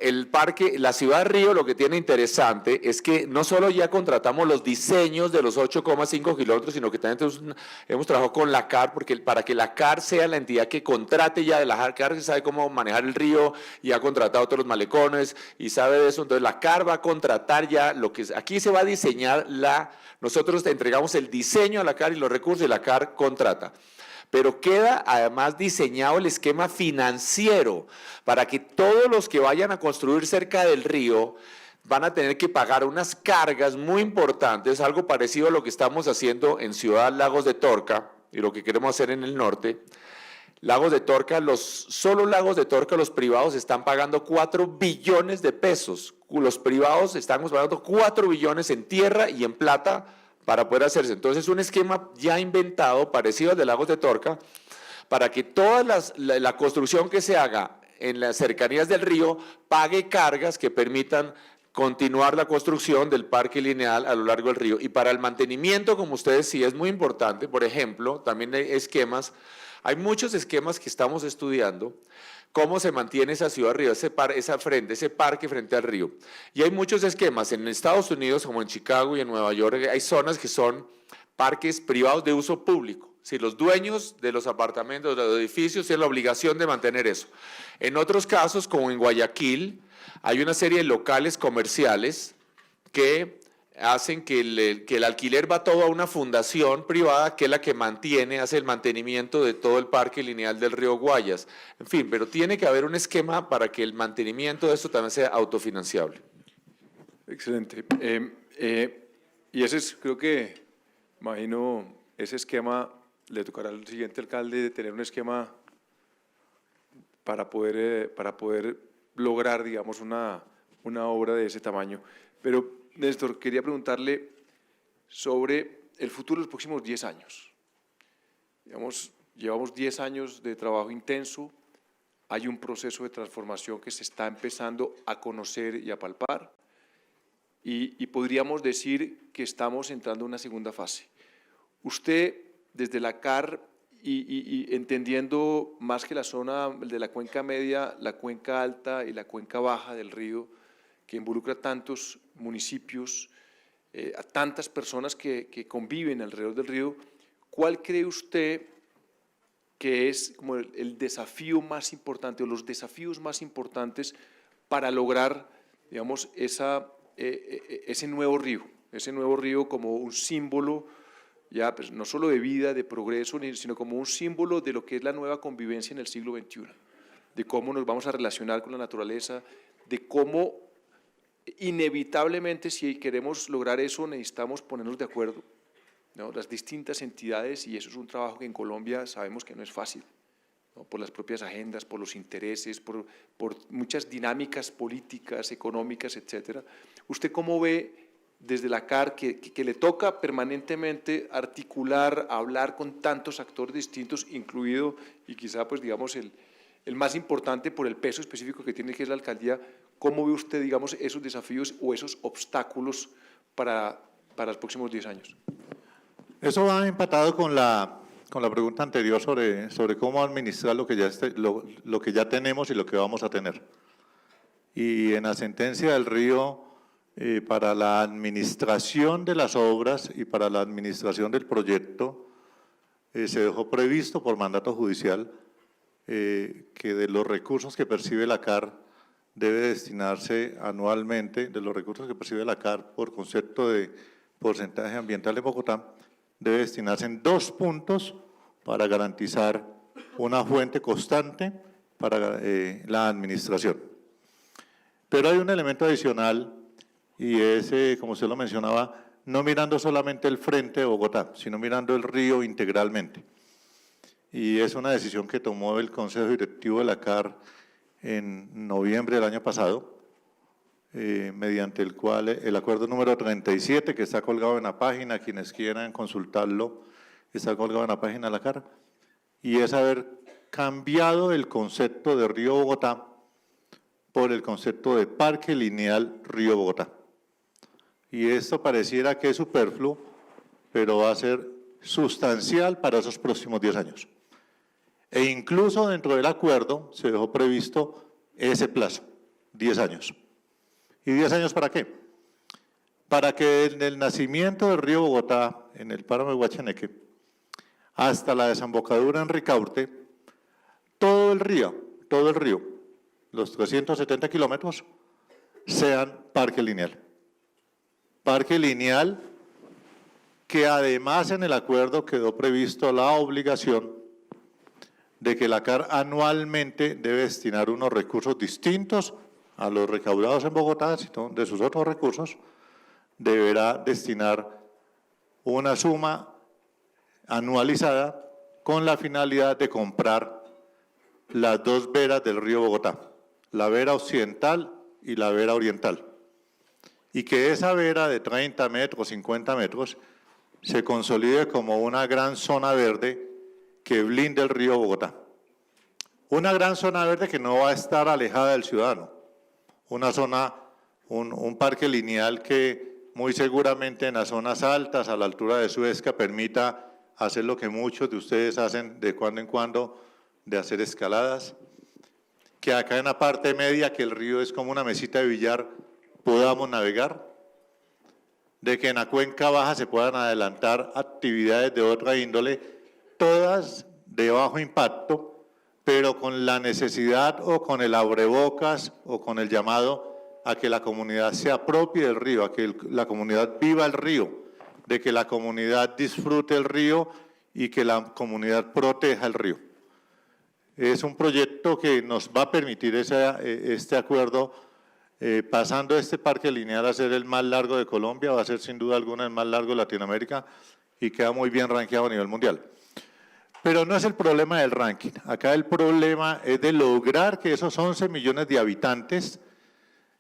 S2: el parque, la ciudad de Río, lo que tiene interesante es que no solo ya contratamos los diseños de los 8,5 kilómetros, sino que también hemos trabajado con la CAR, para que la CAR sea la entidad que contrate ya. De la CAR que sabe cómo manejar el río y ha contratado todos los malecones y sabe de eso. Entonces la CAR va a contratar ya aquí se va a diseñar nosotros entregamos el diseño a la CAR y los recursos, y la CAR contrata. Pero queda además diseñado el esquema financiero para que todos los que vayan a construir cerca del río van a tener que pagar unas cargas muy importantes, algo parecido a lo que estamos haciendo en Ciudad Lagos de Torca y lo que queremos hacer en el norte. Lagos de Torca, solo Lagos de Torca, los privados están pagando 4 billones de pesos. Los privados estamos pagando 4 billones en tierra y en plata para poder hacerse. Entonces, un esquema ya inventado, parecido al de Lagos de Torca, para que toda la construcción que se haga en las cercanías del río pague cargas que permitan continuar la construcción del parque lineal a lo largo del río. Y para el mantenimiento, como ustedes sí, es muy importante. Por ejemplo, también hay muchos esquemas que estamos estudiando, cómo se mantiene esa ciudad arriba, ese parque frente al río. Y hay muchos esquemas en Estados Unidos, como en Chicago y en Nueva York, hay zonas que son parques privados de uso público. Si los dueños de los apartamentos, de los edificios, tienen la obligación de mantener eso. En otros casos, como en Guayaquil, hay una serie de locales comerciales que hacen que el alquiler va todo a una fundación privada que es la que mantiene, hace el mantenimiento de todo el parque lineal del río Guayas. En fin, pero tiene que haber un esquema para que el mantenimiento de esto también sea autofinanciable.
S1: Excelente. Y ese es, creo que, imagino, ese esquema, le tocará al siguiente alcalde de tener un esquema para poder lograr, digamos, una obra de ese tamaño. Pero, Néstor, quería preguntarle sobre el futuro de los próximos 10 años. Digamos, llevamos 10 años de trabajo intenso, hay un proceso de transformación que se está empezando a conocer y a palpar, y podríamos decir que estamos entrando en una segunda fase. Usted, desde la CAR, y entendiendo más que la zona de la cuenca media, la cuenca alta y la cuenca baja del río, que involucra tantos municipios, a tantas personas que conviven alrededor del río, ¿cuál cree usted que es como el desafío más importante o los desafíos más importantes para lograr, digamos, ese nuevo río como un símbolo, ya pues, no solo de vida, de progreso, sino como un símbolo de lo que es la nueva convivencia en el siglo XXI, de cómo nos vamos a relacionar con la naturaleza, de cómo inevitablemente, si queremos lograr eso, necesitamos ponernos de acuerdo, ¿no? Las distintas entidades, y eso es un trabajo que en Colombia sabemos que no es fácil, ¿no? Por las propias agendas, por los intereses, por muchas dinámicas políticas, económicas, etcétera. ¿Usted cómo ve desde la CAR que le toca permanentemente articular, hablar con tantos actores distintos, incluido, y quizá pues digamos el más importante por el peso específico que tiene, que es la alcaldía? ¿Cómo ve usted, digamos, esos desafíos o esos obstáculos para los próximos 10 años?
S3: Eso va empatado con la pregunta anterior sobre cómo administrar lo que ya tenemos y lo que vamos a tener. Y en la sentencia del río, para la administración de las obras y para la administración del proyecto, se dejó previsto por mandato judicial que de los recursos que percibe la CAR debe destinarse anualmente, de los recursos que percibe la CAR por concepto de porcentaje ambiental de Bogotá, debe destinarse en 2 puntos para garantizar una fuente constante para la administración. Pero hay un elemento adicional, y es, como usted lo mencionaba, no mirando solamente el frente de Bogotá, sino mirando el río integralmente. Y es una decisión que tomó el Consejo Directivo de la CAR en noviembre del año pasado, mediante el cual el acuerdo número 37, que está colgado en la página, quienes quieran consultarlo, está colgado en la página de la CAR, y es haber cambiado el concepto de Río Bogotá por el concepto de Parque Lineal Río Bogotá. Y esto pareciera que es superfluo, pero va a ser sustancial para esos próximos 10 años. E incluso dentro del acuerdo se dejó previsto ese plazo, 10 años. ¿Y 10 años para qué? Para que en el nacimiento del río Bogotá, en el páramo de Guachaneque, hasta la desembocadura en Ricaurte, todo el río, los 370 kilómetros, sean parque lineal. Parque lineal que además en el acuerdo quedó previsto la obligación de que la CAR anualmente debe destinar unos recursos distintos a los recaudados en Bogotá, sino de sus otros recursos, deberá destinar una suma anualizada con la finalidad de comprar las 2 veras del río Bogotá, la vera occidental y la vera oriental, y que esa vera de 30 metros, 50 metros, se consolide como una gran zona verde que blinde el río Bogotá. Una gran zona verde que no va a estar alejada del ciudadano. Una zona, un parque lineal que muy seguramente en las zonas altas, a la altura de Suezca, permita hacer lo que muchos de ustedes hacen de cuando en cuando, de hacer escaladas. Que acá en la parte media, que el río es como una mesita de billar, podamos navegar. De que en la cuenca baja se puedan adelantar actividades de otra índole, todas de bajo impacto, pero con la necesidad o con el abrebocas o con el llamado a que la comunidad se apropie del río, a que la comunidad viva el río, de que la comunidad disfrute el río y que la comunidad proteja el río. Es un proyecto que nos va a permitir este acuerdo, pasando este parque lineal a ser el más largo de Colombia, va a ser sin duda alguna el más largo de Latinoamérica y queda muy bien rankeado a nivel mundial. Pero no es el problema del ranking, acá el problema es de lograr que esos 11 millones de habitantes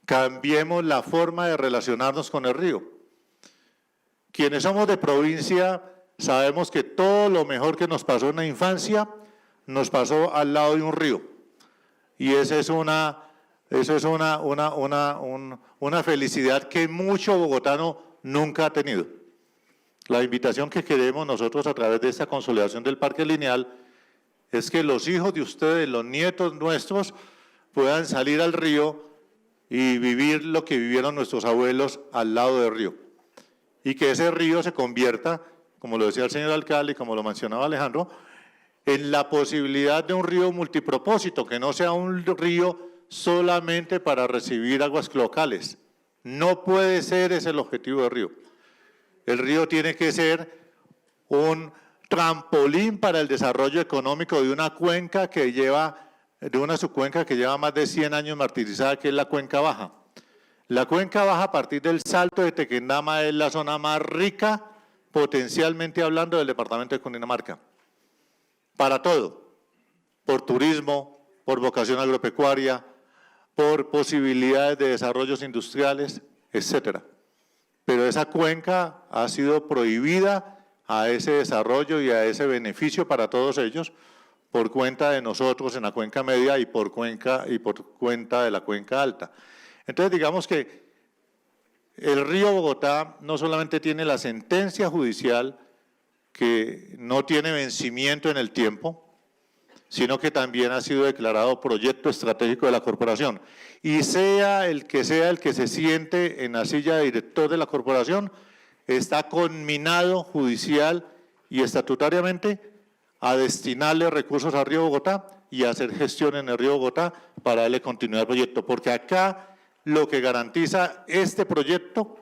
S3: cambiemos la forma de relacionarnos con el río. Quienes somos de provincia sabemos que todo lo mejor que nos pasó en la infancia nos pasó al lado de un río. Y esa es una felicidad que mucho bogotano nunca ha tenido. La invitación que queremos nosotros a través de esta consolidación del parque lineal es que los hijos de ustedes, los nietos nuestros, puedan salir al río y vivir lo que vivieron nuestros abuelos al lado del río. Y que ese río se convierta, como lo decía el señor alcalde y como lo mencionaba Alejandro, en la posibilidad de un río multipropósito, que no sea un río solamente para recibir aguas locales. No puede ser ese el objetivo del río. El río tiene que ser un trampolín para el desarrollo económico de una cuenca que lleva, de una subcuenca que lleva más de 100 años martirizada, que es la Cuenca Baja. La Cuenca Baja, a partir del Salto de Tequendama, es la zona más rica, potencialmente hablando, del departamento de Cundinamarca. Para todo, por turismo, por vocación agropecuaria, por posibilidades de desarrollos industriales, etcétera. Pero esa cuenca ha sido prohibida a ese desarrollo y a ese beneficio para todos ellos por cuenta de nosotros en la cuenca media y por cuenta de la cuenca alta. Entonces, digamos que el río Bogotá no solamente tiene la sentencia judicial que no tiene vencimiento en el tiempo, sino que también ha sido declarado proyecto estratégico de la corporación. Y sea el que se siente en la silla de director de la corporación, está conminado judicial y estatutariamente a destinarle recursos al río Bogotá y a hacer gestión en el río Bogotá para darle continuidad al proyecto. Porque acá lo que garantiza este proyecto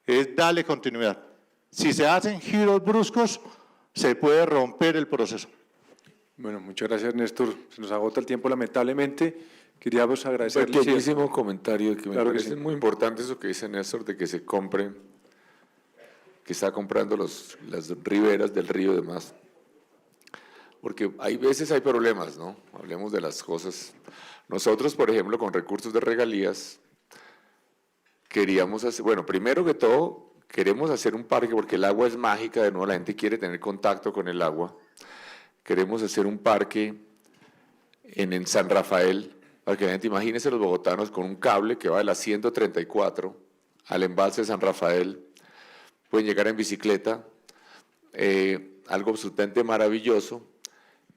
S3: es darle continuidad. Si se hacen giros bruscos, se puede romper el proceso.
S1: Bueno, muchas gracias, Néstor. Se nos agota el tiempo, lamentablemente. Queríamos agradecerle.
S2: Un pequeñísimo comentario que me
S1: Claro que
S2: parece
S1: sí.
S2: muy importante eso que dice Néstor, de que se compre, que está comprando las riberas del río y demás. Porque hay veces hay problemas, ¿no? Hablemos de las cosas. Nosotros, por ejemplo, con recursos de regalías, queríamos hacer, bueno, primero que todo, queremos hacer un parque porque el agua es mágica, de nuevo la gente quiere tener contacto con el agua. Queremos hacer un parque en San Rafael, para que la gente imagínese los bogotanos con un cable que va de la 134 al embalse de San Rafael, pueden llegar en bicicleta, algo absolutamente maravilloso.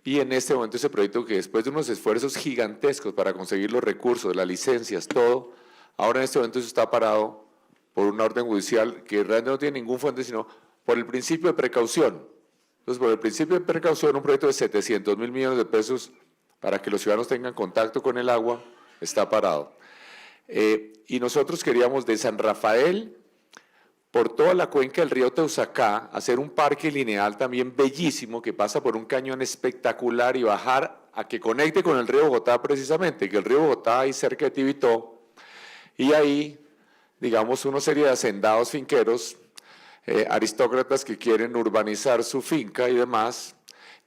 S2: Y en este momento ese proyecto, que después de unos esfuerzos gigantescos para conseguir los recursos, las licencias, todo, ahora en este momento eso está parado por una orden judicial que realmente no tiene ningún fuente, sino por el principio de precaución. Entonces, por el principio de precaución, un proyecto de 700.000 millones de pesos para que los ciudadanos tengan contacto con el agua está parado. Y nosotros queríamos de San Rafael, por toda la cuenca del río Teusacá, hacer un parque lineal también bellísimo que pasa por un cañón espectacular y bajar a que conecte con el río Bogotá precisamente, que el río Bogotá ahí cerca de Tibitó, y ahí, digamos, una serie de hacendados finqueros, aristócratas que quieren urbanizar su finca y demás.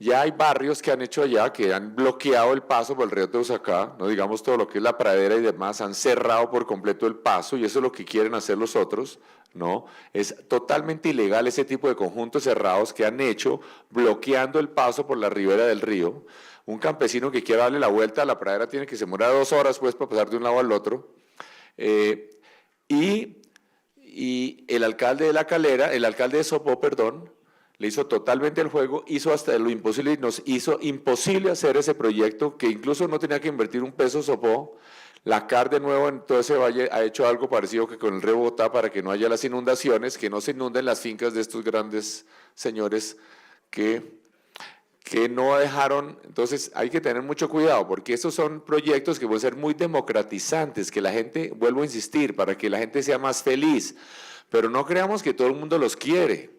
S2: Ya hay barrios que han hecho allá, que han bloqueado el paso por el río Teusacá, no digamos todo lo que es la pradera y demás, han cerrado por completo el paso y eso es lo que quieren hacer los otros, ¿no? Es totalmente ilegal ese tipo de conjuntos cerrados que han hecho bloqueando el paso por la ribera del río. Un campesino que quiera darle la vuelta a la pradera tiene que se demora 2 horas pues para pasar de un lado al otro. Y el alcalde de La Calera, el alcalde de Sopó, perdón, le hizo totalmente el juego, hizo hasta lo imposible y nos hizo imposible hacer ese proyecto, que incluso no tenía que invertir un peso Sopó. La CAR de nuevo en todo ese valle ha hecho algo parecido que con el río Bogotá para que no haya las inundaciones, que no se inunden las fincas de estos grandes señores que que no dejaron. Entonces hay que tener mucho cuidado porque estos son proyectos que pueden ser muy democratizantes, que la gente, vuelvo a insistir, para que la gente sea más feliz, pero no creamos que todo el mundo los quiere.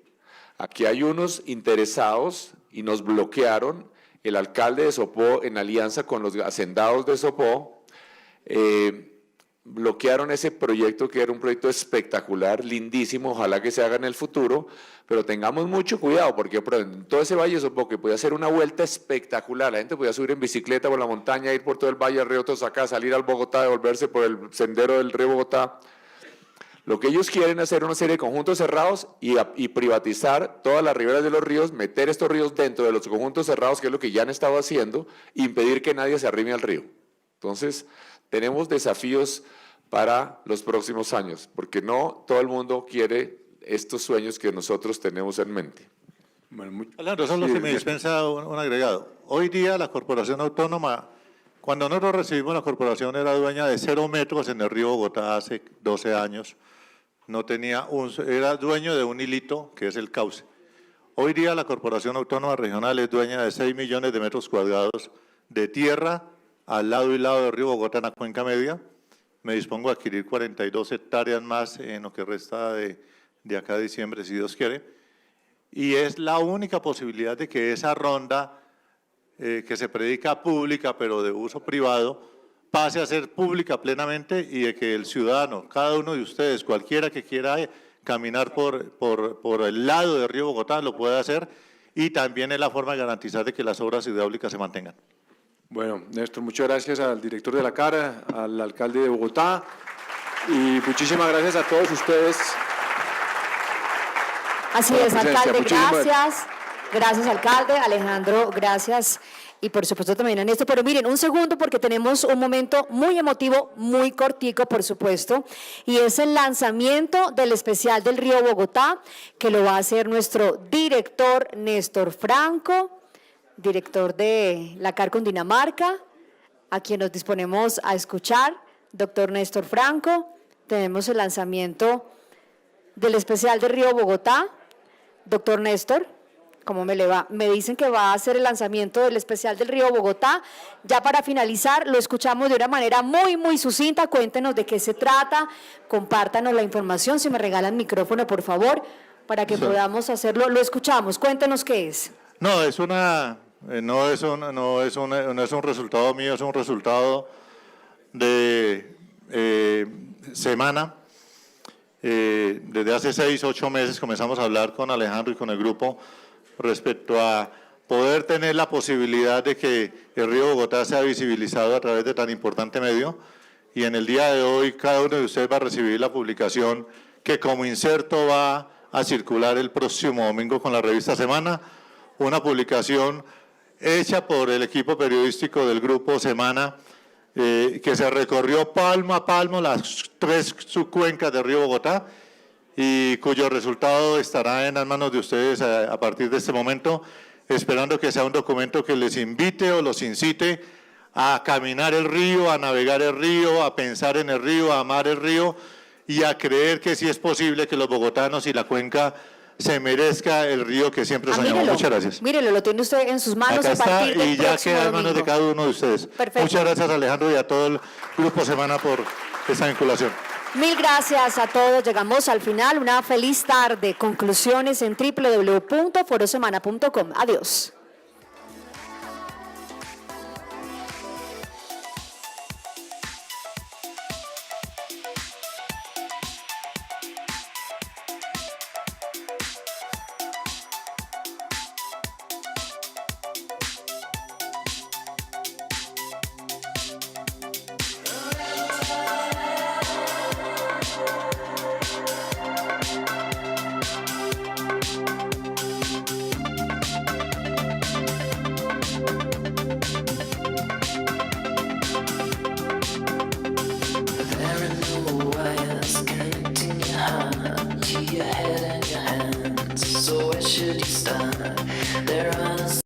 S2: Aquí hay unos interesados y nos bloquearon. El alcalde de Sopó, en alianza con los hacendados de Sopó, bloquearon ese proyecto que era un proyecto espectacular, lindísimo, ojalá que se haga en el futuro, pero tengamos mucho cuidado porque en todo ese Valle de Sopó, que podía ser una vuelta espectacular, la gente podía subir en bicicleta por la montaña, ir por todo el Valle del Río Tosacá, salir al Bogotá, devolverse por el sendero del río Bogotá. Lo que ellos quieren es hacer una serie de conjuntos cerrados y privatizar todas las riberas de los ríos, meter estos ríos dentro de los conjuntos cerrados, que es lo que ya han estado haciendo, e impedir que nadie se arrime al río. Entonces, tenemos desafíos para los próximos años, porque no todo el mundo quiere estos sueños que nosotros tenemos en mente.
S1: Bueno,
S3: Alejandro, solo se me dispensa un agregado. Hoy día la Corporación Autónoma, cuando nosotros recibimos la corporación, era dueña de 0 metros en el río Bogotá hace 12 años. No tenía era dueño de un hilito, que es el cauce. Hoy día la Corporación Autónoma Regional es dueña de 6 millones de metros cuadrados de tierra al lado y lado del río Bogotá en la cuenca media. Me dispongo a adquirir 42 hectáreas más en lo que resta de acá a diciembre, si Dios quiere. Y es la única posibilidad de que esa ronda que se predica pública, pero de uso privado, pase a ser pública plenamente y de que el ciudadano, cada uno de ustedes, cualquiera que quiera caminar por el lado del río Bogotá, lo pueda hacer, y también es la forma de garantizar de que las obras hidráulicas se mantengan.
S1: Bueno, Néstor, muchas gracias al director de la CAR, al alcalde de Bogotá, y muchísimas gracias a todos ustedes.
S4: Así
S1: por la
S4: es,
S1: presencia.
S4: alcalde,
S1: Muchísimas
S4: gracias. Gracias, alcalde. Alejandro, gracias. Y por supuesto también a Néstor. Pero miren, un segundo porque tenemos un momento muy emotivo, muy cortico, por supuesto, y es el lanzamiento del especial del Río Bogotá, que lo va a hacer nuestro director Néstor Franco, director de la CAR Cundinamarca, a quien nos disponemos a escuchar. Doctor Néstor Franco, tenemos el lanzamiento del especial del Río Bogotá. Doctor Néstor, ¿cómo me le va? Me dicen que va a hacer el lanzamiento del especial del Río Bogotá. Ya para finalizar, lo escuchamos de una manera muy, muy sucinta. Cuéntenos de qué se trata, compártanos la información. Si me regalan micrófono, por favor, para que podamos hacerlo. Lo escuchamos, cuéntenos qué es.
S3: No, no es un resultado mío, es un resultado de semana. Desde hace 6, 8 meses comenzamos a hablar con Alejandro y con el grupo respecto a poder tener la posibilidad de que el río Bogotá sea visibilizado a través de tan importante medio, y en el día de hoy cada uno de ustedes va a recibir la publicación que como inserto va a circular el próximo domingo con la revista Semana, una publicación hecha por el equipo periodístico del grupo Semana, que se recorrió palmo a palmo las 3 subcuencas del río Bogotá, y cuyo resultado estará en las manos de ustedes a partir de este momento, esperando que sea un documento que les invite o los incite a caminar el río, a navegar el río, a pensar en el río, a amar el río y a creer que sí es posible que los bogotanos y la cuenca se merezca el río que siempre soñamos.
S4: Mírelo,
S3: muchas gracias.
S4: Mírelo, lo tiene usted en sus manos.
S3: Acá
S4: a partir
S3: está,
S4: del
S3: y ya
S4: próximo
S3: queda en manos de
S4: domingo.
S3: cada uno de ustedes.
S4: Perfecto.
S3: Muchas gracias, Alejandro, y a todo el Grupo Semana por esta vinculación.
S4: Mil gracias a todos. Llegamos al final. Una feliz tarde. Conclusiones en www.forosemana.com. Adiós.
S5: So where should you start? There are